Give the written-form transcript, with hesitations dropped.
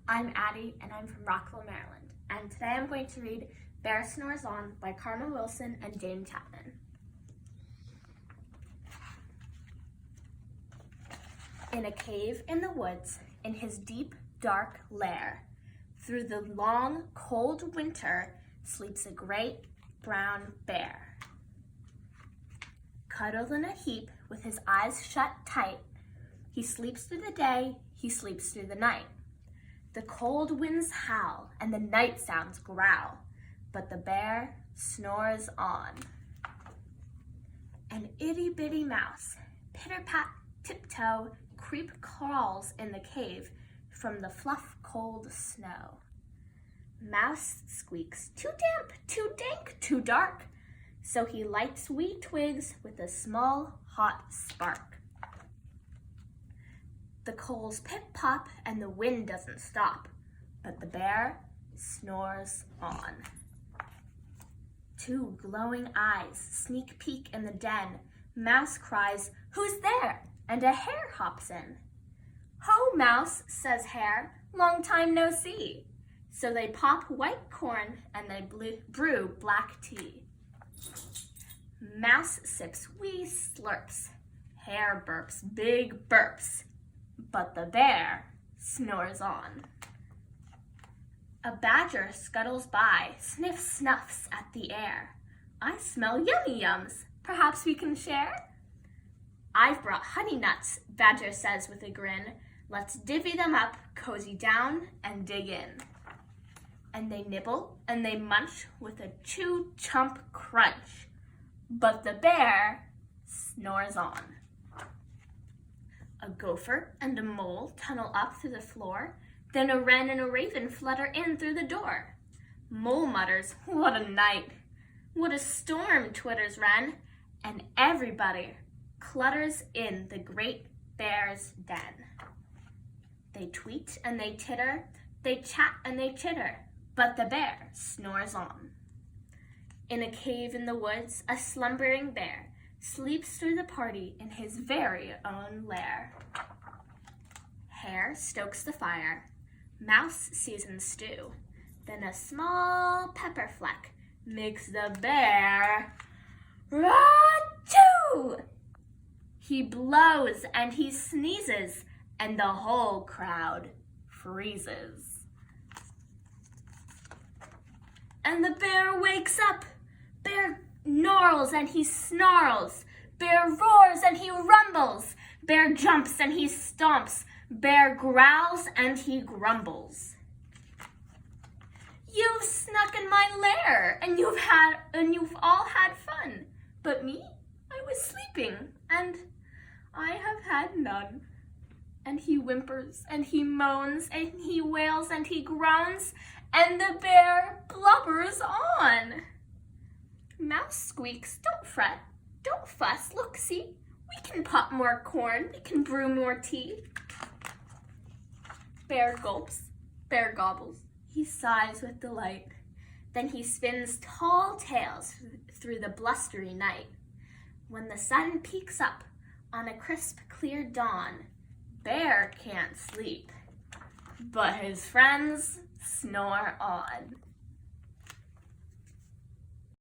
I'm Addie, and I'm from Rockville, Maryland. And today I'm going to read Bear Snores On by Carmen Wilson and Jane Chapman. In a cave in the woods, in his deep, dark lair, through the long, cold winter, sleeps a great brown bear. Cuddled in a heap with his eyes shut tight, he sleeps through the day, he sleeps through the night. The cold winds howl and the night sounds growl, but the bear snores on. An itty-bitty mouse, pitter-pat, tiptoe, creep crawls in the cave from the fluff cold snow. Mouse squeaks, too damp, too dank, too dark, so he lights wee twigs with a small hot spark. The coals pip-pop and the wind doesn't stop, but the bear snores on. Two glowing eyes sneak peek in the den. Mouse cries, "Who's there?" and a hare hops in. "Ho, Mouse," says Hare, "long time no see." So they pop white corn and they brew black tea. Mouse sips wee slurps. Hare burps big burps. But the bear snores on. A badger scuttles by, sniffs at the air. "I smell yummy yums. Perhaps we can share?" "I've brought honey nuts," Badger says with a grin. "Let's divvy them up, cozy down, and dig in." And they nibble and they munch with a chew chomp crunch. But the bear snores on. A gopher and a mole tunnel up through the floor. Then a wren and a raven flutter in through the door. Mole mutters, "What a night!" "What a storm!" twitters wren. And everybody clutters in the great bear's den. They tweet and they titter, they chat and they chitter, but the bear snores on. In a cave in the woods, a slumbering bear sleeps through the party in his very own lair. Hare stokes the fire, Mouse seasons stew, then a small pepper fleck makes the bear ra-choo! He blows and he sneezes, and the whole crowd freezes. And the bear wakes up. Bear gnarls and he snarls. Bear roars and he rumbles. Bear jumps and he stomps. Bear growls and he grumbles. "You've snuck in my lair and you've all had fun. But me, I was sleeping and I have had none." And he whimpers and he moans and he wails and he groans, and the bear blubbers on. Mouse squeaks, "Don't fret, don't fuss, look, see, we can pop more corn, we can brew more tea." Bear gulps, bear gobbles, he sighs with delight. Then he spins tall tales through the blustery night. When the sun peeks up on a crisp, clear dawn, Bear can't sleep, but his friends snore on.